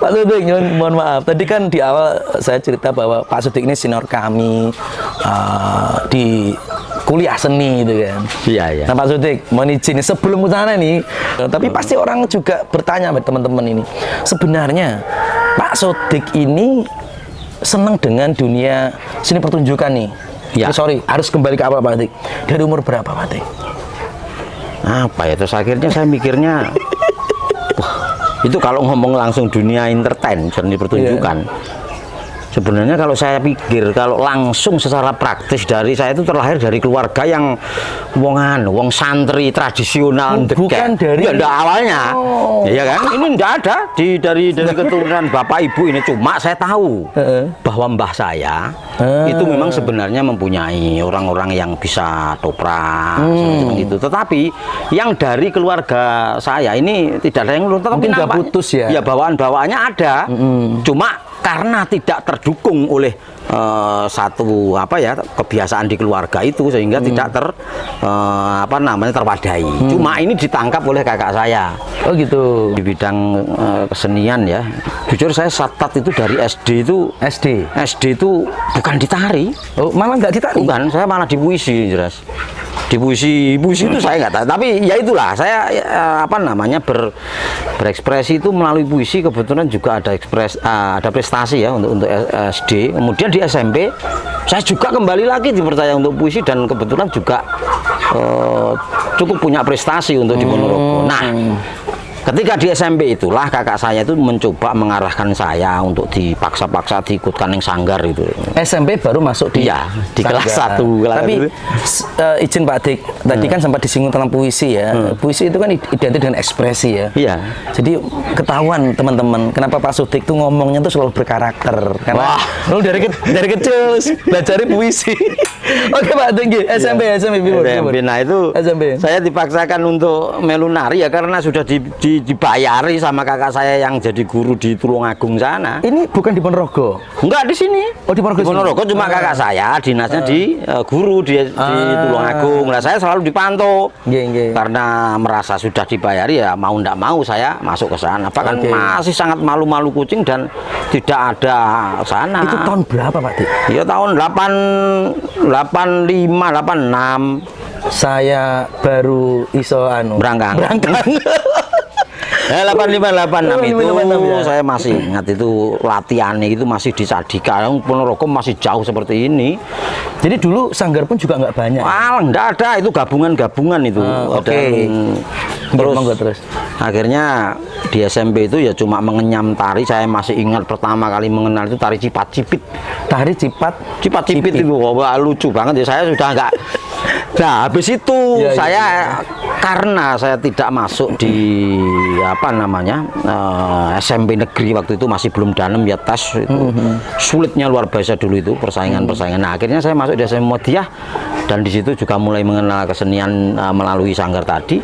Pak Sodik, mohon maaf. Tadi kan di awal saya cerita bahwa Pak Sodik ini senior kami di kuliah seni gitu kan. Iya, iya. Nah Pak Sodik, mohon izin sebelum ke sana nih, tapi pasti orang juga bertanya sama teman-teman ini. Sebenarnya Pak Sodik ini senang dengan dunia seni pertunjukan nih. Ya. Sorry, harus kembali ke awal Pak Sodik. Dari umur berapa Pak Sodik? Apa ya, terus akhirnya saya mikirnya wah, itu kalau ngomong langsung dunia entertain, seni pertunjukan. Sebenarnya kalau saya pikir, kalau langsung secara praktis dari saya itu terlahir dari keluarga yang wong santri tradisional, bukan dari ya enggak awalnya. Ya kan? Ini enggak ada dari keturunan bapak ibu ini, cuma saya tahu bahwa mbah saya itu memang sebenarnya mempunyai orang-orang yang bisa toprak seperti itu. Tetapi yang dari keluarga saya ini tidak ada yang mungkin nggak putus ya. Ya bawaan-bawaannya ada. Cuma karena tidak terdukung oleh satu kebiasaan di keluarga itu, sehingga tidak terwadai. Cuma ini ditangkap oleh kakak saya. Oh gitu. Di bidang kesenian ya. Jujur saya satat itu dari SD itu. SD itu bukan ditari. Oh, malah nggak ditari? Bukan, saya malah di puisi jelas. Di puisi itu saya nggak tahu, tapi ya itulah saya berekspresi itu melalui puisi. Kebetulan juga ada prestasi ya untuk SD. Kemudian di SMP saya juga kembali lagi dipercaya untuk puisi, dan kebetulan juga cukup punya prestasi untuk di Ponorogo. Nah, ketika di SMP itulah kakak saya itu mencoba mengarahkan saya untuk dipaksa-paksa diikutkan yang sanggar itu. SMP baru masuk di kelas 1. Tapi izin Pak Dik, tadi kan sempat disinggung tentang puisi ya. Puisi itu kan identik dengan ekspresi ya. Iya. Jadi ketahuan teman-teman kenapa Pak Sodik tuh ngomongnya tuh selalu berkarakter. Karena lu dari kecil belajar puisi. Oke Pak Dik, SMP. Nah itu SMP. Saya dipaksakan untuk melu nari ya karena sudah dibayari sama kakak saya yang jadi guru di Tulungagung sana. Ini bukan di Ponorogo? Enggak, di sini. Oh, di Ponorogo. Cuma kakak saya dinasnya di guru di Tulungagung. Nah, saya selalu dipantau. Karena merasa sudah dibayari ya mau ndak mau saya masuk ke sana. Bahkan masih sangat malu-malu kucing dan tidak ada sana. Itu tahun berapa Pak Dik? Ya tahun 85, 86. Saya baru iso berangkang. 85, 86 itu saya masih ingat, itu latihannya itu masih di Sadika. Ponorogo masih jauh seperti ini. Jadi dulu sanggar pun juga nggak banyak. Enggak ada, itu gabungan itu. Terus akhirnya di SMP itu ya cuma mengenyam tari. Saya masih ingat pertama kali mengenal itu tari cipat-cipit. Tari cipat-cipit itu wah, lucu banget ya. Saya sudah enggak. Nah, habis itu karena saya tidak masuk di SMP negeri waktu itu, masih belum danem ya, tes itu sulitnya luar biasa dulu itu persaingan. Nah, akhirnya saya masuk di SMP Muhammadiyah, dan di situ juga mulai mengenal kesenian melalui sanggar tadi.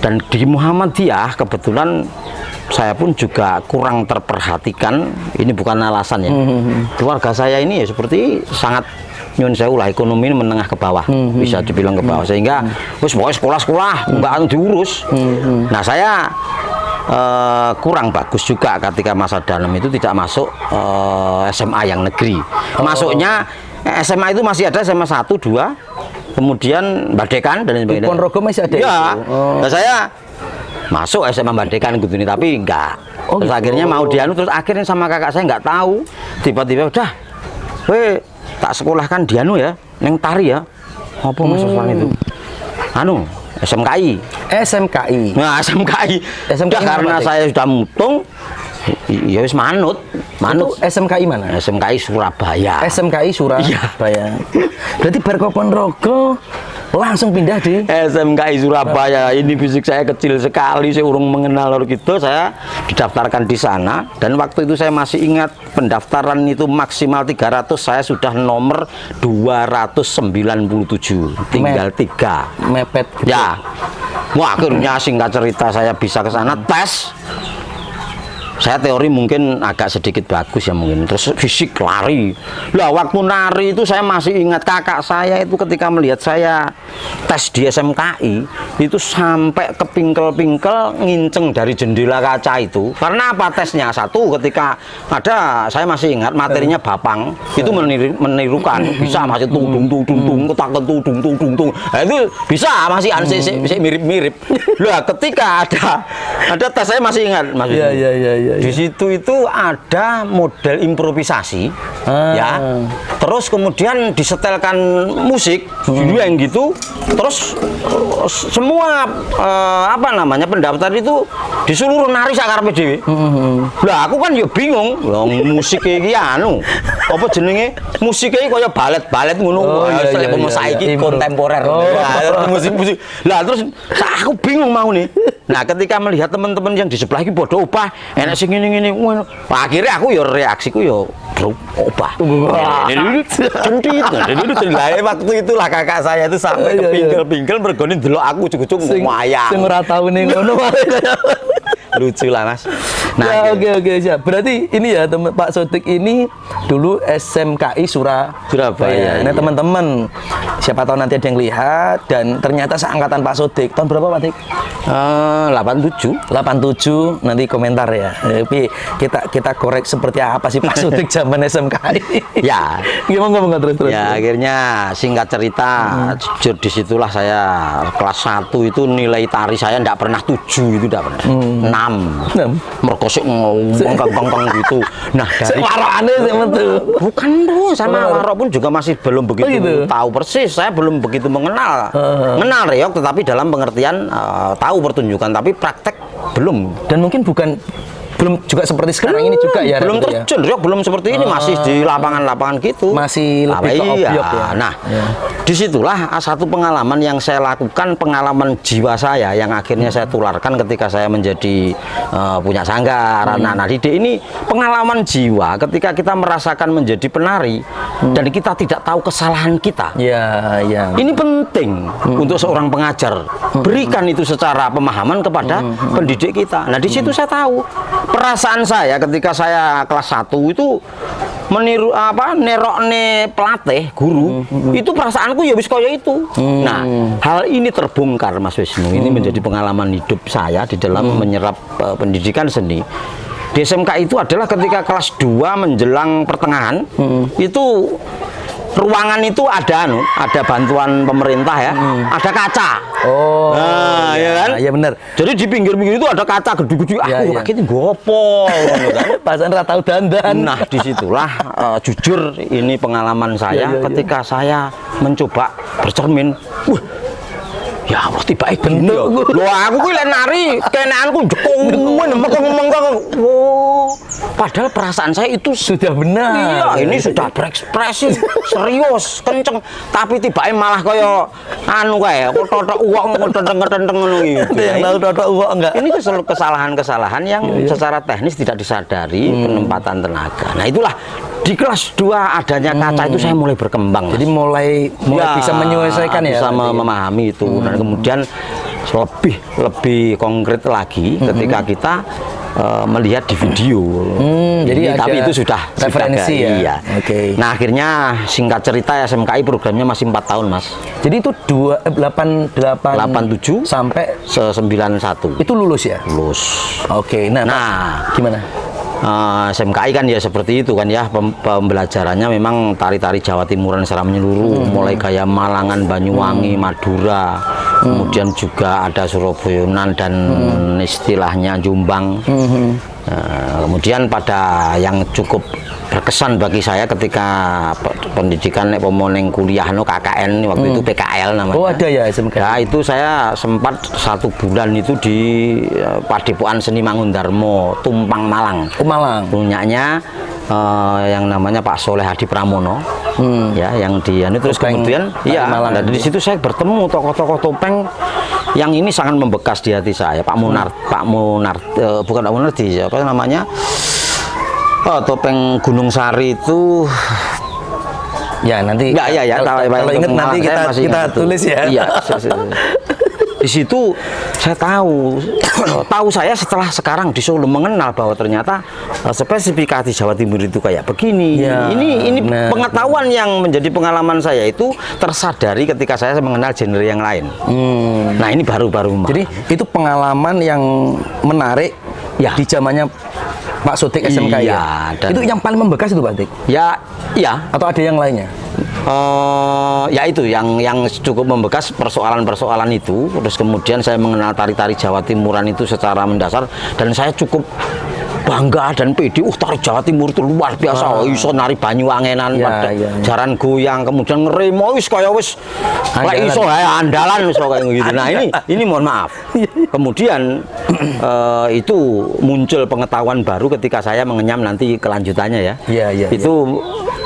Dan di Muhammadiyah kebetulan saya pun juga kurang terperhatikan. Ini bukan alasan ya. Keluarga saya ini ya seperti sangat nyun sewu lah, ekonomi menengah ke bawah, bisa dibilang ke bawah, sehingga pokoknya sekolah nggak diurus. Nah, saya kurang bagus juga ketika masa dalam itu tidak masuk SMA yang negeri. Masuknya SMA itu masih ada SMA 1, 2, kemudian Badekan dan sebagainya. Di Ponorogo masih ada ya, itu? Nah, saya masuk SMA Badekan gitu nih, tapi enggak. Terus akhirnya mau dianu, terus akhirnya sama kakak saya nggak tahu, tiba-tiba udah, tak sekolahkan dianu ya, neng tari ya. Apa maksudnya itu? SMKI. Nah, SMKI. Udah, karena saya sudah mutung, ya wis manut. Itu SMKI mana? SMKI Surabaya. SMKI Surabaya. Berarti Ponorogo langsung pindah di SMKI Surabaya. Ini fisik saya kecil sekali, saya urung mengenal orang gitu. Saya didaftarkan di sana, dan waktu itu saya masih ingat pendaftaran itu maksimal 300, saya sudah nomor 297, tinggal 3 mepet gitu. Ya. Wah, akhirnya singkat cerita saya bisa ke sana tes. Saya teori mungkin agak sedikit bagus ya mungkin, terus fisik lari. Lah waktu nari itu saya masih ingat kakak saya itu ketika melihat saya tes di SMKI itu sampai ke pingkel-pingkel nginceng dari jendela kaca itu. Karena apa tesnya? Satu, ketika ada, saya masih ingat materinya Bapang itu menirukan, bisa masih tung ketakan tung. Nah, itu bisa masih mirip-mirip. Lah ketika ada tes, saya masih ingat Mas. Iya. Di situ itu ada model improvisasi, ya. Terus kemudian disetelkan musik, yang gitu. Terus semua pendaftar itu disuruh nari sakarepe dhewe. Lah aku kan yo bingung, lah musik iki apa jenenge? Musik iki kaya balet ngono. Saiki kontemporer. Musik. Lah terus aku bingung mau nih. Nah, ketika melihat teman-teman yang di sebelah iki padha obah, enak sing ngene-ngene ngono. Akhirnya aku yo reaksiku yo obah. Centit. Waktu itulah kakak saya itu sampai ke pingkel-pingkel mergone ndelok aku ujug-ujug wayang. Sing ora tau ning ngono. Lucu lah Mas. Nah, oke siap. Berarti ini ya Pak Sodik ini dulu SMKI Surabaya. Nah teman-teman, siapa tahu nanti ada yang lihat dan ternyata seangkatan Pak Sodik. Tahun berapa Pak Dik? 87 nanti komentar ya. Tapi kita korek seperti apa sih Pak Sodik zaman SMKI. Ya. Gimana terus. Ya akhirnya singkat cerita, jujur disitulah saya kelas 1 itu nilai tari saya enggak pernah 7 itu enggak pernah. 6. Merkosik ngomong gitu. Nah, dari warokane sih betul. Bukan tuh, sama warok pun juga masih belum begitu tahu persis. Saya belum begitu mengenal. Mengenal reog tetapi dalam pengertian tahu pertunjukan tapi praktek belum. Dan mungkin belum juga seperti sekarang ini juga ya. Belum terjun, reog belum seperti ini, masih di lapangan-lapangan gitu. Masih lebih ke obyek ya. Nah, disitulah satu pengalaman yang saya lakukan, pengalaman jiwa saya yang akhirnya saya tularkan ketika saya menjadi punya sanggar, anak-anak didik. Ini pengalaman jiwa ketika kita merasakan menjadi penari dan kita tidak tahu kesalahan kita. Ya. Ini penting untuk seorang pengajar. Berikan itu secara pemahaman kepada pendidik kita. Nah, di situ saya tahu perasaan saya ketika saya kelas 1 itu meniru nerokne pelatih guru, itu perasaanku ya wis kaya itu. Nah, hal ini terbongkar Mas Wisnu. Ini menjadi pengalaman hidup saya di dalam menyerap pendidikan seni. Di SMK itu adalah ketika kelas 2 menjelang pertengahan, itu ruangan itu ada bantuan pemerintah ya, ada kaca. Oh, nah, ya kan? Iya benar. Jadi di pinggir-pinggir itu ada kaca gede-gede. Aku kaget gopo. Pasan ora tau dandan. Nah, disitulah jujur ini pengalaman saya ketika saya mencoba bercermin. Ya Allah, tiba bentuk. Loh, aku kuwi lek nari kenaanku jekung mengkong. Padahal perasaan saya itu sudah benar. Iya, ini sudah berekspresi serius, kenceng. Tapi tiba malah kaya kayak totok uwak ngenteng ngono gitu. Yang tahu totok uwak enggak. Ini kesalahan-kesalahan yang secara teknis tidak disadari, penempatan tenaga. Nah, itulah di kelas 2 adanya kaca itu saya mulai berkembang. Jadi mulai bisa menyelesaikan ya. Bisa memahami itu. Dan kemudian lebih konkret lagi ketika kita melihat di video. Jadi tapi itu sudah referensi ya. Iya. Oke. Nah, akhirnya singkat cerita SMKI programnya masih 4 tahun, Mas. Jadi itu 87 sampai 91. Itu lulus ya? Lulus. Oke. Nah, gimana? SMKI kan ya seperti itu kan ya, pembelajarannya memang tari-tari Jawa Timuran secara menyeluruh, mulai kayak Malangan, Banyuwangi, Madura, kemudian juga ada Surabayaan dan istilahnya Jombang. Kemudian pada yang cukup berkesan bagi saya ketika pendidikan pemoneng kuliah KKN waktu itu PKL namanya. Oh, ada ya SMK. Ya, itu saya sempat 1 bulan itu di Padepokan Seni Mangundarmo, Tumpang, Malang. Malang. Punyanya yang namanya Pak Soleh Hadi Pramono. Ya, yang dia terus kemudian Malang. Dan di situ saya bertemu tokoh-tokoh topeng yang ini sangat membekas di hati saya. Pak Munar, bukan Pak Munardi, apa namanya? Topeng Gunung Sari itu ya nanti kalau ingat nanti kita tulis ya. Iya. di situ saya tahu saya setelah sekarang di Solo mengenal bahwa ternyata spesifikasi Jawa Timur itu kayak begini. Ya, ini benar. pengetahuan yang menjadi pengalaman saya itu tersadari ketika saya mengenal genre yang lain. Nah, ini baru-baru. Jadi itu pengalaman yang menarik Ya. di zamannya Pak Sodik SMK Iya, ya. dan- Itu yang paling membekas itu Pak Dik? Ya, Atau ada yang lainnya? ya itu yang cukup membekas persoalan-persoalan itu. Terus kemudian saya mengenal tari-tari Jawa Timuran itu secara mendasar dan saya cukup bangga dan pede. Tari Jawa Timur itu luar biasa. Iso nari Banyuwangenan, Ya, ya. jaran goyang, kemudian ngeremo wis kaya wis lek Andalan. iso ae andalan iso kayak gitu. Nah, ini mohon maaf. Kemudian itu muncul pengetahuan baru ketika saya mengenyam nanti kelanjutannya ya. Iya, iya, Itu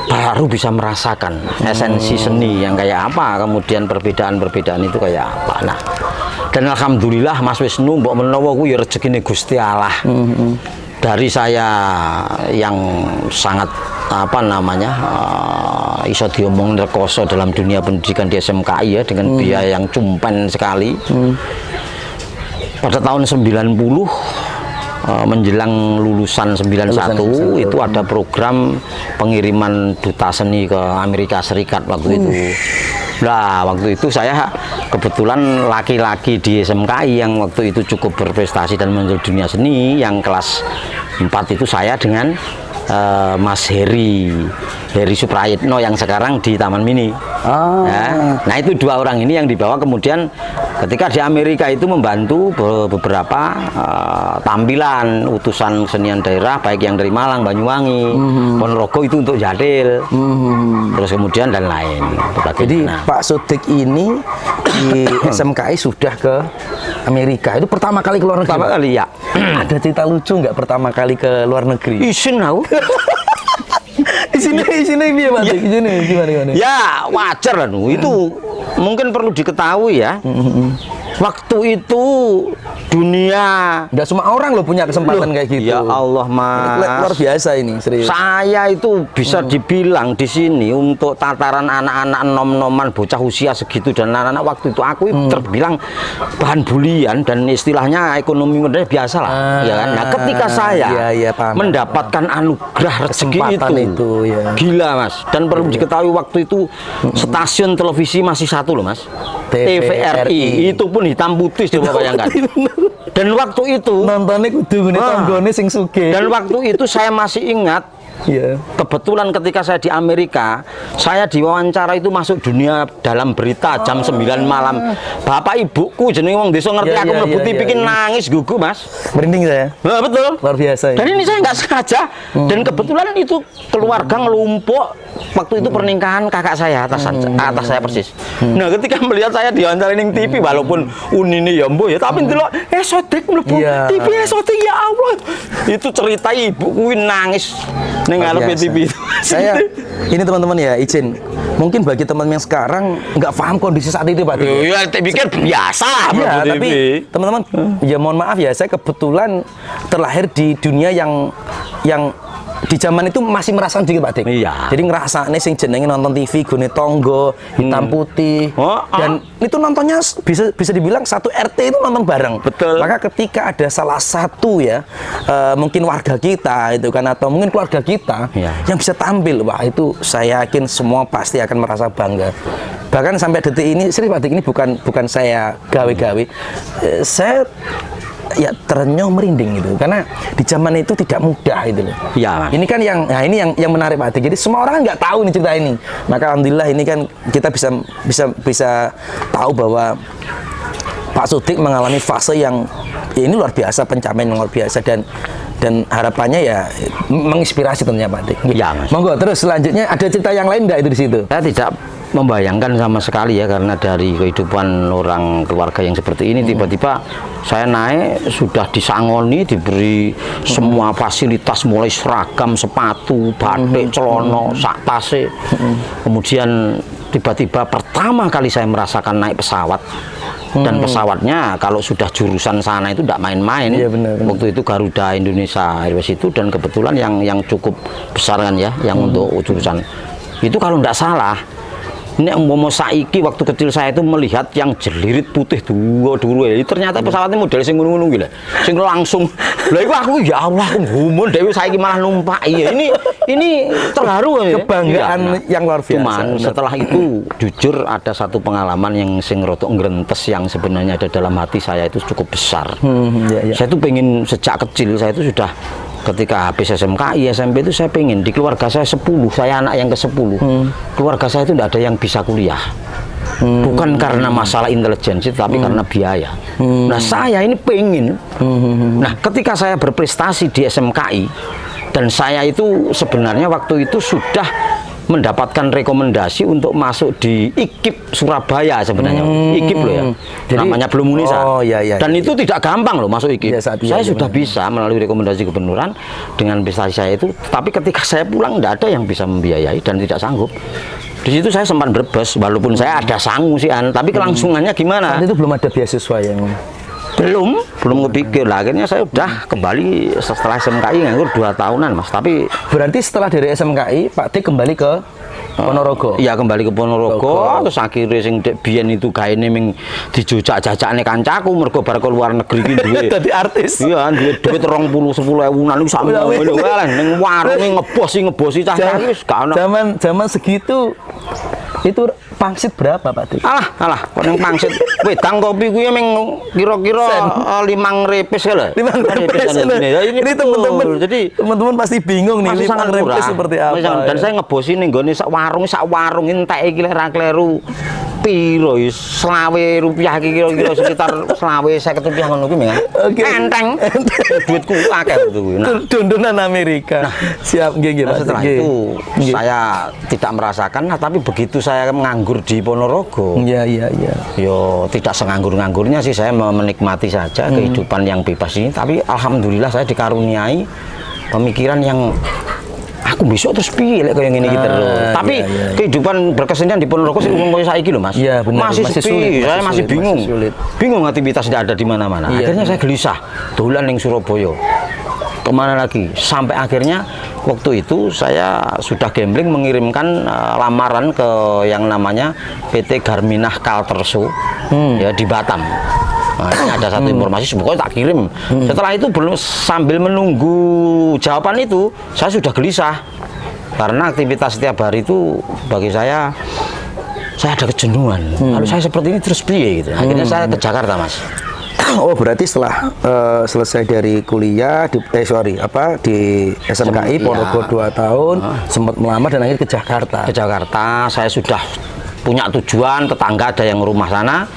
baru bisa merasakan esensi seni yang kayak apa, kemudian perbedaan-perbedaan itu kayak apa. Nah, dan alhamdulillah Mas Wisnu mbok menawa kuwi ya rezekine Gusti Allah. Dari saya yang sangat iso diomong rekoso dalam dunia pendidikan di SMKI ya, dengan biaya yang cumpen sekali. Pada tahun 90 menjelang lulusan 91 itu ada program pengiriman duta seni ke Amerika Serikat waktu itu. Nah, waktu itu saya kebetulan laki-laki di SMKI yang waktu itu cukup berprestasi dan menonjol dunia seni. Yang kelas 4 itu saya dengan Mas Heri Suprayitno yang sekarang di Taman Mini. Nah, itu dua orang ini yang dibawa kemudian ketika di Amerika itu membantu beberapa tampilan utusan kesenian daerah baik yang dari Malang, Banyuwangi, Ponorogo itu untuk Jadil, terus kemudian dan lain. Jadi Pak Sodik ini di SMKI sudah ke Amerika. Itu pertama kali ke luar negeri? Pertama Pak? kali ya. Ada cerita lucu nggak pertama kali ke luar negeri? Isin aku. Di sini piye Pak? Di sini gimana? Ya wajar lah Nu. Itu mungkin perlu diketahui ya. Waktu itu dunia Nggak semua orang loh punya kesempatan kayak gitu. ya Allah Mas. Luar biasa ini, serius. Saya itu bisa dibilang di sini untuk tataran anak-anak nom-noman bocah usia segitu dan anak-anak waktu itu aku terbilang bahan bulian dan istilahnya ekonomi modern biasa lah, ya kan. Nah, ketika saya paham, mendapatkan anugerah rezeki Kesempatan itu, ya. gila Mas. Dan perlu diketahui waktu itu stasiun televisi masih satu loh Mas. TVRI itu pun hitam putih, coba bayangkan. Dan waktu itu Nontonnya kudu ngene tanggane sing sugih. dan waktu itu saya masih ingat, Iya. kebetulan ketika saya di Amerika, saya diwawancara itu masuk dunia dalam berita jam 9 malam. Bapak ibuku jenenge wong desa ngerti aku mlebu TV iki nangis gugu Mas. Merinding saya. Nah, betul. Luar biasa. Dan ini saya nggak sengaja. Dan kebetulan itu keluarga ngelumpuk. Waktu itu pernikahan kakak saya atas saya persis. Nah, ketika melihat saya diwawancara ning TV, walaupun unine ya mbuh ya, tapi ndelok Sodik mlebu Iya. TV Sodik, ya Allah. Itu cerita ibu kuwi nangis ning Luar ngarepe biasa. TV itu. Saya ini teman-teman ya, izin. Mungkin bagi teman-teman yang sekarang nggak paham kondisi saat itu Pak. Ya, saya pikir biasa Iya, mlebu tapi TV. teman-teman, ya mohon maaf ya, saya kebetulan terlahir di dunia yang di zaman itu masih merasakan dikit Pak Dik. Iya. Jadi ngerasane sing jenenge nonton TV gone tonggo hitam putih dan itu nontonnya bisa dibilang satu RT itu nonton bareng. Betul. Maka ketika ada salah satu ya mungkin warga kita itu kan atau mungkin keluarga kita yang bisa tampil, wah itu saya yakin semua pasti akan merasa bangga. Bahkan sampai detik ini, serius Pak Dik, ini bukan saya gawe-gawe. Saya ya terenyuh merinding gitu karena di zaman itu tidak mudah itu loh. Iya. Ini kan yang menarik Pak Dik. Jadi semua orang nggak tahu nih cerita ini. Maka alhamdulillah ini kan kita bisa tahu bahwa Pak Sodik mengalami fase yang ya ini luar biasa, pencapaian yang luar biasa dan harapannya ya menginspirasi tentunya Pak Dik. Iya, Mas. Monggo terus selanjutnya ada cerita yang lain nggak itu di situ? Saya tidak membayangkan sama sekali ya, karena dari kehidupan orang keluarga yang seperti ini tiba-tiba saya naik sudah disangoni, diberi semua fasilitas mulai seragam, sepatu, batik, celana, sak tase. Kemudian tiba-tiba pertama kali saya merasakan naik pesawat. Dan pesawatnya kalau sudah jurusan sana itu tidak main-main. Iya, benar. Waktu itu Garuda Indonesia Airways itu, dan kebetulan yang cukup besar kan ya, yang untuk jurusan itu kalau tidak salah nek umpama saiki waktu kecil saya itu melihat yang jelirit putih dulu ya, ternyata pesawatnya model sing ngono-ngono iki lho. Sing langsung. Lah iku aku ya Allah, aku gumun dhewe saiki malah numpak. Iya, ini terharu ya. Kebanggaan yang luar biasa. Cuman setelah itu jujur ada satu pengalaman yang sing rotok ngrentes yang sebenarnya ada dalam hati saya itu cukup besar. Saya tuh pengen sejak kecil, saya itu sudah ketika habis SMKI, SMP itu saya pengen di keluarga saya 10, saya anak yang ke-10. Keluarga saya itu tidak ada yang bisa kuliah. Bukan karena masalah intelijensi, tapi karena biaya. Nah, saya ini pengen. Nah, ketika saya berprestasi di SMKI, dan saya itu sebenarnya waktu itu sudah mendapatkan rekomendasi untuk masuk di IKIP Surabaya sebenarnya. IKIP loh ya. Jadi, namanya belum Unisa. Dan itu tidak gampang loh masuk IKIP. Saya sudah bisa melalui rekomendasi gubernuran dengan prestasi saya itu, tapi ketika saya pulang tidak ada yang bisa membiayai dan tidak sanggup. Di situ saya sempat berbes, walaupun saya ada sangu sih, tapi kelangsungannya gimana? Saat itu belum ada beasiswa yang belum kepikir lah. Akhirnya saya udah kembali setelah SMKI nganggur 2 tahunan mas. Tapi berarti setelah dari SMKI Pak Dik kembali ke Ponorogo. Iya, kembali ke Ponorogo. Terus akhirnya sing dek biyen itu gaene ming dijojak-jajakne kancaku mergo bar ke luar negeri ki duwe dadi artis. Iya, duwe duit 10 ewunan iku sak ngono ning warunge ngebosi cah-cah iki wis gak ono. Zaman segitu itu pangsit berapa Pak Dik? Alah, kok ning pangsit wedang kopi kuwi ming kira-kira 5 repes lho. 5 repes. Ini teman-teman. Jadi teman-teman pasti bingung nih 5 repes seperti apa. Dan saya ngebosi ning gone sak warung entek iki lek ra kleru piro ya 20 rupiah iki kira-kira sekitar 50 rupiah ngono kuwi ya. Enteng. Duitku akeh kuwi. Dondonan Amerika. Siap nggih Pak. Setelah itu saya tidak merasakan, tapi begitu saya menganggur di Ponorogo. Iya. Yo tidak senganggur-nganggurnya sih, saya menikmati saja kehidupan yang bebas ini, tapi alhamdulillah saya dikaruniai pemikiran yang aku besok terus piye lek koyo ngene iki terus. Tapi kehidupan berkesenian di Ponorogo sing umum koyo saiki lho Mas. Iya, benar. Masih sepi, saya masih bingung. Bingung aktivitas tidak ada di mana-mana. Akhirnya saya gelisah, dolan ning Surabaya. Kemana lagi? Sampai akhirnya waktu itu saya sudah gambling mengirimkan lamaran ke yang namanya PT Garminah Kalterso ya di Batam. Nah, ini ada satu informasi, pokoknya tak kirim. Setelah itu belum, sambil menunggu jawaban itu, saya sudah gelisah karena aktivitas setiap hari itu bagi saya ada kejenuhan. Lalu saya seperti ini terus piye gitu. Akhirnya saya ke Jakarta Mas. Oh berarti setelah selesai dari kuliah di SMKI Ponorogo 2 tahun sempat melamar dan akhirnya ke Jakarta. Ke Jakarta saya sudah punya tujuan, tetangga ada yang rumah sana,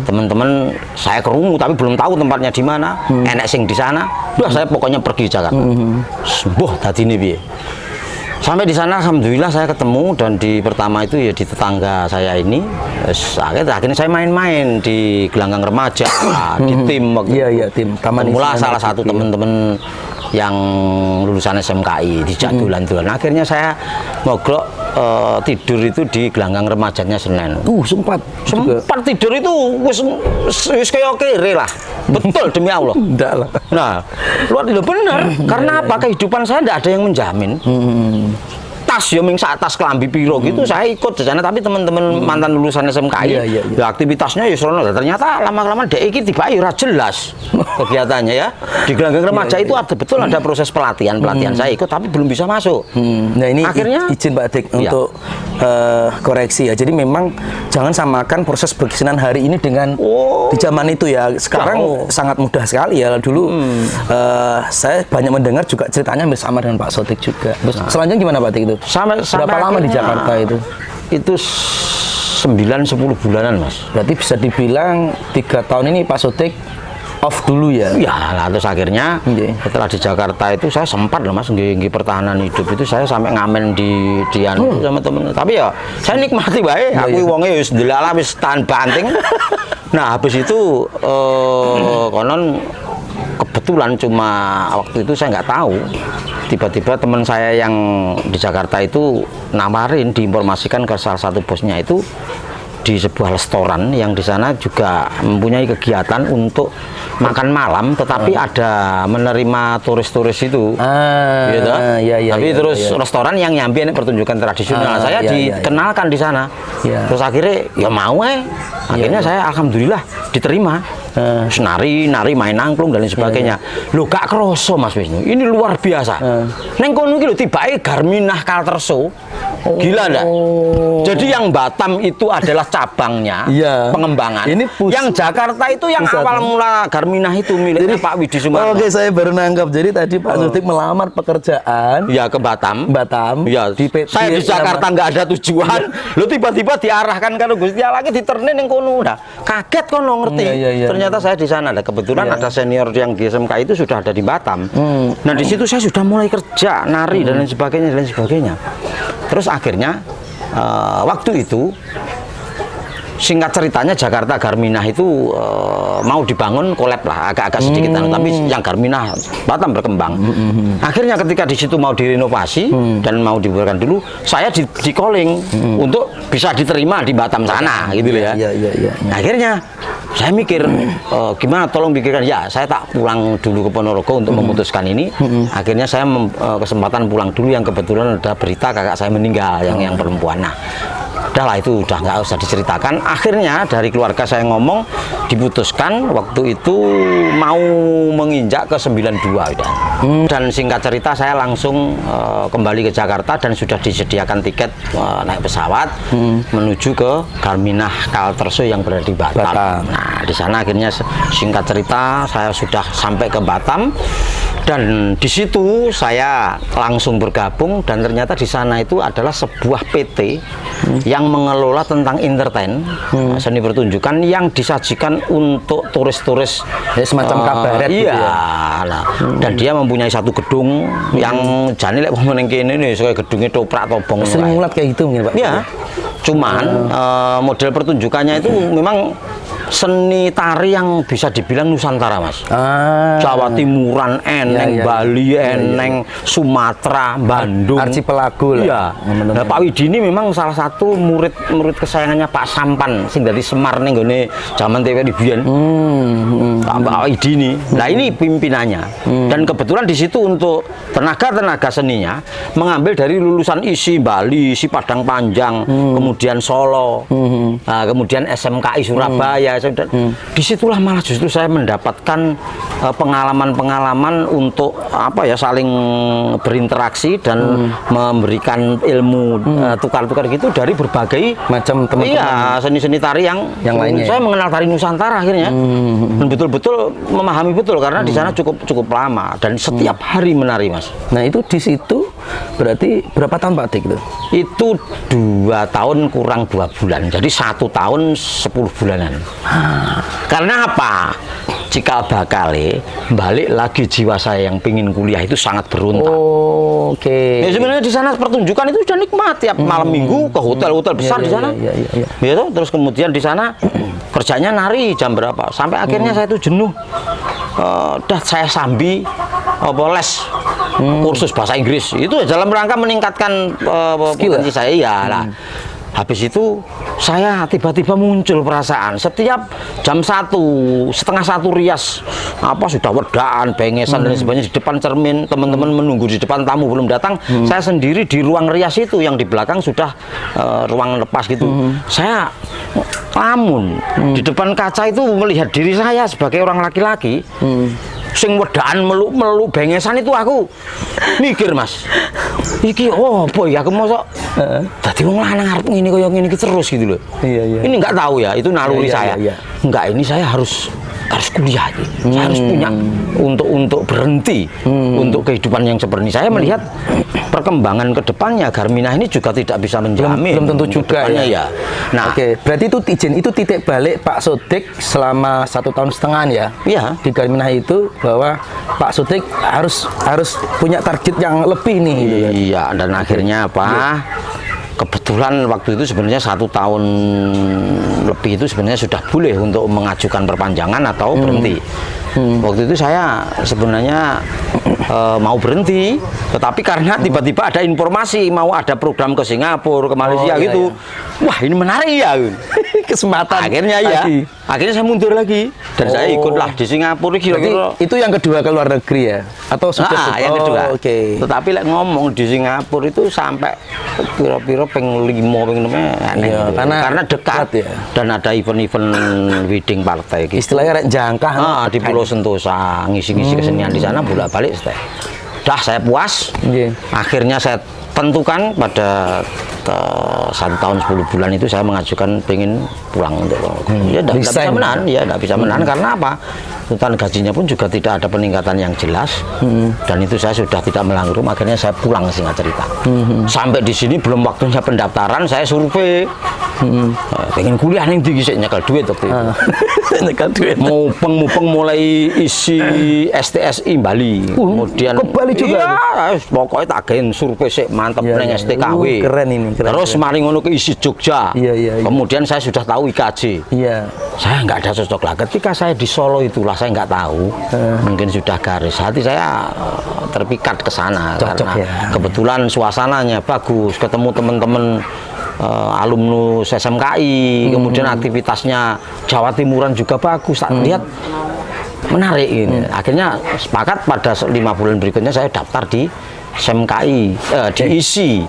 teman-teman saya kerungu tapi belum tahu tempatnya di mana, enek sing di sana. Udah saya pokoknya pergi Jakarta. Sembuh tadi nih piye. Sampai di sana alhamdulillah saya ketemu, dan di pertama itu ya di tetangga saya ini. Akhirnya saya main-main di gelanggang remaja, di tim waktu tim Mula salah satu teman-teman yang lulusan SMKI dijak dolan-dolan. Akhirnya saya moglok tidur itu di gelanggang remajanya Senen. Sempat tidur itu wis kayak kere lah. Betul demi Allah. Enggak lah. Nah, luar biasa benar. Karena apa? Kehidupan saya tidak ada yang menjamin. Tas ya ming sak tas kelambi piro gitu saya ikut di sana, tapi teman-teman mantan lulusan SMKI ya aktivitasnya ya sono. Ternyata lama-lama dek iki tiba ya ora jelas kegiatannya ya. Di gelanggang remaja itu ada betul ada proses pelatihan saya ikut tapi belum bisa masuk. Nah ini akhirnya izin Pak Dik untuk koreksi ya. Jadi memang jangan samakan proses berkesenian hari ini dengan di zaman itu ya. Sekarang sangat mudah sekali ya. Dulu saya banyak mendengar juga ceritanya bersama dengan Pak Sodik juga. Selanjutnya gimana Pak Dik itu? Sampai berapa lama di Jakarta itu? Itu 9-10 bulanan Mas. Berarti bisa dibilang 3 tahun ini Pak Sodik off dulu ya? Ya, lah terus akhirnya setelah di Jakarta itu saya sempat loh Mas nggih pertahanan hidup itu saya sampai ngamen di sama temen. Tapi ya saya nikmati bae. Aku wonge wis ndelala wis tahan banting. Nah, habis itu konon kebetulan cuma waktu itu saya nggak tahu, tiba-tiba teman saya yang di Jakarta itu nawarin, diinformasikan ke salah satu bosnya itu di sebuah restoran yang di sana juga mempunyai kegiatan untuk makan malam, tetapi ada menerima turis-turis itu. Gitu. Tapi terus restoran yang nyambi pertunjukan tradisional. Saya dikenalkan di sana. Terus akhirnya ya mau akhirnya saya alhamdulillah diterima. Nari main angklung dan lain sebagainya. Loh gak kroso Mas Wisnu, ini luar biasa. Neng kono iki lho tibake Garminah Kalterso. Gila enggak? Jadi yang Batam itu adalah cabangnya, pengembangan. Yang Jakarta itu yang awal mula Garminah itu miliknya Pak Widi Sumarno. Oke, saya baru nangkap. Jadi tadi Pak Sodik melamar pekerjaan. Ya ke Batam. Ya, saya di Jakarta nggak ada tujuan. Lo tiba-tiba diarahkan kalau Gusti Allah lagi diterne neng kono. Nah, kaget kono ngerti. Ternyata saya di sana. Kebetulan ada senior yang di SMK itu sudah ada di Batam. Nah di situ saya sudah mulai kerja nari dan lain sebagainya. Terus akhirnya waktu itu singkat ceritanya Jakarta Garminah itu mau dibangun kolab lah agak-agak sedikit, tapi yang Garminah Batam berkembang. Akhirnya ketika di situ mau direnovasi dan mau dibubarkan dulu, saya di calling untuk bisa diterima di Batam sana gitu loh ya. Akhirnya saya mikir gimana, tolong pikirkan ya, saya tak pulang dulu ke Ponorogo untuk memutuskan ini. Akhirnya saya kesempatan pulang dulu, yang kebetulan ada berita kakak saya meninggal yang perempuan. Nah udahlah itu udah nggak usah diceritakan. Akhirnya dari keluarga saya ngomong, diputuskan waktu itu mau menginjak ke 92 udah. Dan singkat cerita saya langsung kembali ke Jakarta dan sudah disediakan tiket naik pesawat menuju ke Garminah Kalterso yang berada di Batam. Nah di sana akhirnya singkat cerita saya sudah sampai ke Batam dan di situ saya langsung bergabung, dan ternyata di sana itu adalah sebuah PT yang mengelola tentang entertain, seni pertunjukan yang disajikan untuk turis-turis semacam kabaret gitu ya. Nah, dan dia mempunyai satu gedung yang jane lek wong ning kene nih kayak gedungnya toprak tobong. Sering mulat kayak gitu mungkin Pak. Iya. Cuman model pertunjukannya itu memang seni tari yang bisa dibilang Nusantara Mas. Jawa Timuran eneng, Bali eneng, Sumatera, Bandung, archipelago lah. Iya. Nah, Pak Widi ini memang salah satu murid kesayangannya Pak Sampan sing dari Semar ning gone zaman TW di Biyen. Pak Widi ini. Nah, ini pimpinannya. Dan kebetulan di situ untuk tenaga seninya mengambil dari lulusan ISI Bali, ISI Padang Panjang, kemudian Solo, kemudian SMKI Surabaya. Disitulah malah justru saya mendapatkan pengalaman-pengalaman untuk apa ya, saling berinteraksi dan memberikan ilmu tukar-tukar gitu dari berbagai macam teman-teman. Iya, seni-seni tari yang lainnya. Saya mengenal tari Nusantara akhirnya dan betul-betul memahami betul karena di sana cukup lama dan setiap hari menari Mas. Nah itu di situ berarti berapa tahun Pak Dik itu? Itu 2 tahun kurang 2 bulan, jadi 1 tahun 10 bulanan. Karena apa? Cikal bakale balik lagi jiwa saya yang pingin kuliah itu sangat berontak. Ya sebenarnya di sana pertunjukan itu sudah nikmat, tiap malam minggu ke hotel-hotel besar di sana. Gitu. Terus kemudian di sana kerjanya nari jam berapa? Sampai akhirnya saya itu jenuh. Dah saya sambi les kursus bahasa Inggris itu dalam rangka meningkatkan potensi saya ya lah. Habis itu saya tiba-tiba muncul perasaan setiap jam 1, setengah 1 rias apa sudah wedaan, bengesan dan sebagainya di depan cermin, teman-teman menunggu di depan, tamu belum datang, saya sendiri di ruang rias itu yang di belakang sudah ruang lepas gitu. Saya lamun di depan kaca itu melihat diri saya sebagai orang laki-laki sing wedaan meluk bengesan itu aku mikir Mas, iki boy aku mosok dadi wong lanang arep ngene kaya ngene iki terus gitu loh. Ini nggak tahu ya, itu naluri saya. Enggak, ini saya harus kuliah ini. Saya harus punya untuk berhenti untuk kehidupan yang seperti ini. Saya melihat perkembangan ke depannya Garminah ini juga tidak bisa menjamin. Belum tentu juga ya. Nah, berarti itu titik balik Pak Sodik selama 1,5 tahun ya. Iya. Di Garminah itu bahwa Pak Sodik harus punya target yang lebih nih. Gitu kan. Iya, dan akhirnya apa? Kebetulan waktu itu sebenarnya 1 tahun lebih itu sebenarnya sudah boleh untuk mengajukan perpanjangan atau berhenti. Waktu itu saya sebenarnya mau berhenti, tetapi karena tiba-tiba ada informasi mau ada program ke Singapura, ke Malaysia iya, gitu. Wah, ini menarik ya. Kesempatan. Akhirnya ya, akhirnya saya mundur lagi dan saya ikutlah di Singapura kira-kira. Itu yang kedua ke luar negeri ya? Atau sudah? Yang kedua. Oke. Tetapi ngomong di Singapura itu sampai kira-kira peng 5 peng 6 aneh. Iya, gitu. Karena dekat ya. dan ada event-event wedding partai gitu. Istilahnya rek jangka. Di Pulau Sentosa ngisi-ngisi kesenian di sana bolak-balik. Dah saya puas. Akhirnya saya tentukan pada 1 tahun 10 bulan itu saya mengajukan pengen pulang untuk ya tidak bisa menahan ya tidak bisa menahan karena apa, tuntutan gajinya pun juga tidak ada peningkatan yang jelas dan itu saya sudah tidak melanggar, akhirnya saya pulang singkat cerita. Sampai di sini belum waktunya pendaftaran saya survei pengen kuliah nih tinggi saya nyekel duit waktu itu. Nyekel duit mupeng mulai isi STSI Bali kemudian ke Bali juga iya, pokoknya tak gen survei sih mantep neng STKW keren ini keren, terus mari ngono ke isi Jogja iya. Kemudian saya sudah tahu IKJ saya nggak ada cocok lah ketika saya di Solo itulah saya nggak tahu mungkin sudah garis hati saya terpikat ke sana karena kebetulan suasananya bagus, ketemu teman-teman alumnus SMKI, kemudian aktivitasnya Jawa Timuran juga bagus, tak lihat menarik ini. Akhirnya sepakat pada 5 bulan berikutnya saya daftar di SMKI, di ISI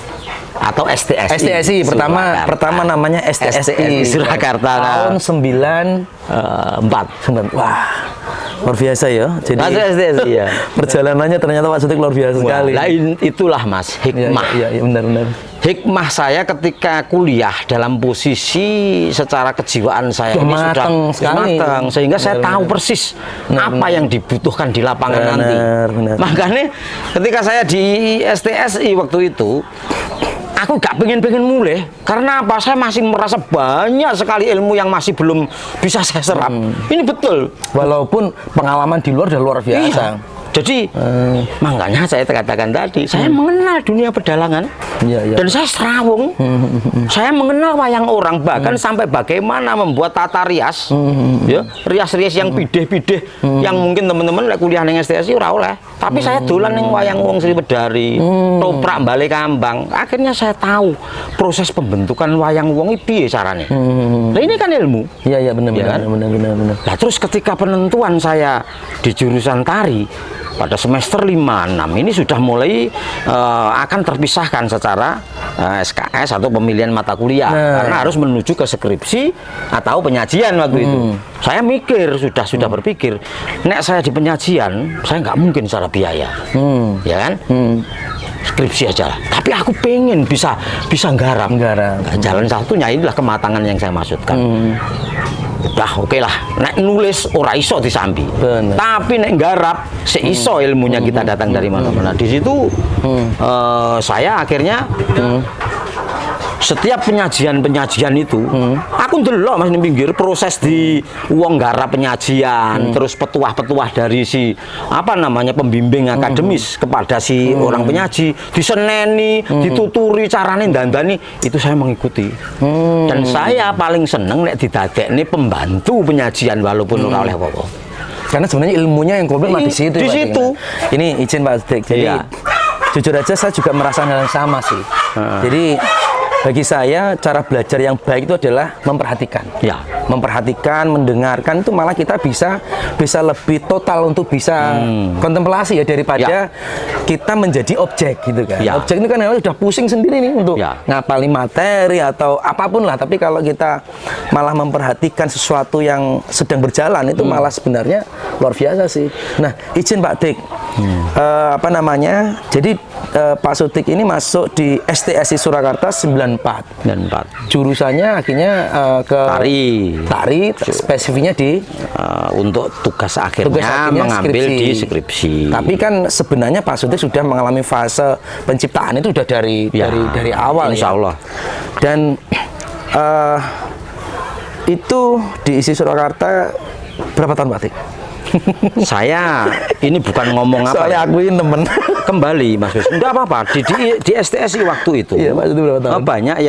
atau STSI pertama namanya STSI Surakarta tahun 94. Wah, luar biasa ya. Jadi STSI ya. Perjalanannya ternyata Pak Sodik luar biasa sekali. Lain itulah Mas hikmah. Iya, benar. Hikmah saya ketika kuliah dalam posisi secara kejiwaan saya ini sudah matang sehingga saya tahu persis apa yang dibutuhkan di lapangan nanti. Makanya ketika saya di STSI waktu itu aku gak pengen mulai karena apa, saya masih merasa banyak sekali ilmu yang masih belum bisa saya serap. Ini betul walaupun pengalaman di luar udah luar biasa. Jadi makanya saya katakan tadi saya mengenal dunia pedalangan dan saya serawung. Saya mengenal wayang orang bahkan sampai bagaimana membuat tata rias, ya rias-rias yang pideh-pideh yang mungkin teman-teman kuliah neng STSI ora oleh. Tapi saya dolan neng wayang wong Sri Wedari, toprak balik kambang. Akhirnya saya tahu proses pembentukan wayang wong piye caranya. Nah ini kan ilmu. Iya benar. Nah terus ketika penentuan saya di jurusan tari pada semester 5-6 ini sudah mulai akan terpisahkan secara SKS atau pemilihan mata kuliah karena harus menuju ke skripsi atau penyajian waktu itu. Saya mikir sudah berpikir, nek saya di penyajian saya nggak mungkin secara biaya, ya kan? Skripsi aja lah. Tapi aku pengen bisa nggarap. Nah, jalan satunya inilah kematangan yang saya maksudkan. Udah oke lah, nek nulis ora iso disambi. Tapi nek nggarap seiso ilmunya kita datang dari mana-mana. Di situ saya akhirnya setiap penyajian itu aku ndelok Mas ning pinggir proses di wong garap penyajian, terus petuah-petuah dari si pembimbing akademis kepada si orang penyaji, diseneni, dituturi carane dandani, itu saya mengikuti. Dan saya paling seneng nek didadekne pembantu penyajian walaupun ora oleh apa-apa. Karena sebenarnya ilmunya yang komplit di situ. Di situ. Ini izin Pak Sodik. Jadi jujur aja saya juga merasakan hal yang sama sih. Jadi bagi saya cara belajar yang baik itu adalah memperhatikan. Memperhatikan, mendengarkan itu malah kita bisa lebih total untuk bisa kontemplasi ya daripada kita menjadi objek gitu kan. Objek ini kan udah pusing sendiri nih untuk ngapalin materi atau apapun lah. Tapi kalau kita malah memperhatikan sesuatu yang sedang berjalan itu malah sebenarnya luar biasa sih. Nah, izin Pak Dik, jadi Pak Sodik ini masuk di STSI Surakarta 94. Jurusannya akhirnya ke tari spesifiknya di untuk tugas akhirnya mengambil di skripsi. Tapi kan sebenarnya Pak Sodik sudah mengalami fase penciptaan itu sudah dari awal. Insya Allah. Dan itu di ISI Surakarta berapa tahun Pak Dik? Saya ini bukan ngomong apa. Soalnya akuin temen. Kembali Mas Gus. Enggak apa-apa. Di STSI waktu itu. Iya, Mas, itu berapa tahun? Banyak